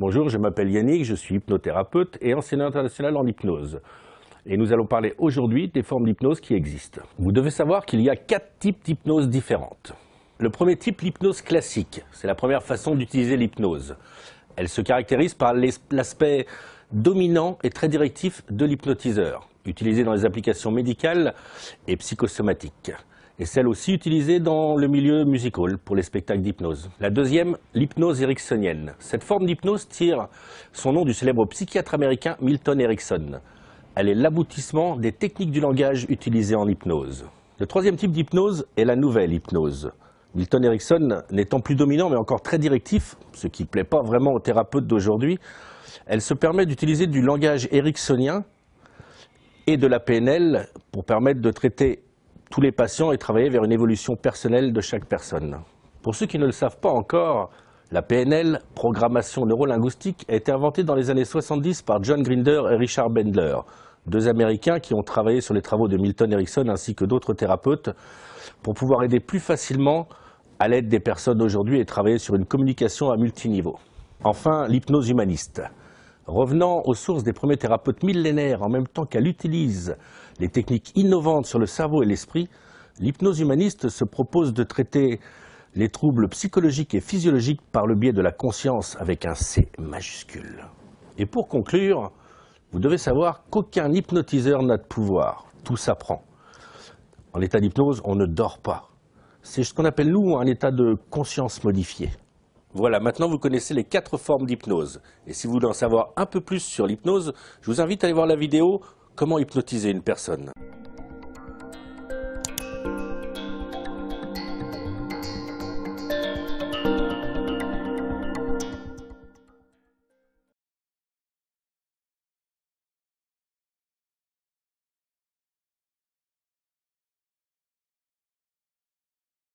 Bonjour, je m'appelle Yannick, je suis hypnothérapeute et enseignant international en hypnose. Et nous allons parler aujourd'hui des formes d'hypnose qui existent. Vous devez savoir qu'il y a 4 types d'hypnose différentes. Le premier type, l'hypnose classique. C'est la première façon d'utiliser l'hypnose. Elle se caractérise par l'aspect dominant et très directif de l'hypnotiseur, utilisé dans les applications médicales et psychosomatiques. Et celle aussi utilisée dans le milieu musical pour les spectacles d'hypnose. La deuxième, l'hypnose ericksonienne. Cette forme d'hypnose tire son nom du célèbre psychiatre américain Milton Erickson. Elle est l'aboutissement des techniques du langage utilisées en hypnose. Le troisième type d'hypnose est la nouvelle hypnose. Milton Erickson n'étant plus dominant mais encore très directif, ce qui ne plaît pas vraiment aux thérapeutes d'aujourd'hui, elle se permet d'utiliser du langage ericksonien et de la PNL pour permettre de traiter tous les patients et travailler vers une évolution personnelle de chaque personne. Pour ceux qui ne le savent pas encore, la PNL, programmation neurolinguistique, a été inventée dans les années 70 par John Grinder et Richard Bandler, deux Américains qui ont travaillé sur les travaux de Milton Erickson ainsi que d'autres thérapeutes pour pouvoir aider plus facilement à l'aide des personnes d'aujourd'hui et travailler sur une communication à multiniveau. Enfin, l'hypnose humaniste. Revenant aux sources des premiers thérapeutes millénaires en même temps qu'elle utilise les techniques innovantes sur le cerveau et l'esprit, l'hypnose humaniste se propose de traiter les troubles psychologiques et physiologiques par le biais de la conscience avec un C majuscule. Et pour conclure, vous devez savoir qu'aucun hypnotiseur n'a de pouvoir, tout s'apprend. En état d'hypnose, on ne dort pas. C'est ce qu'on appelle nous un état de conscience modifié. Voilà, maintenant vous connaissez les 4 formes d'hypnose. Et si vous voulez en savoir un peu plus sur l'hypnose, je vous invite à aller voir la vidéo « Comment hypnotiser une personne ».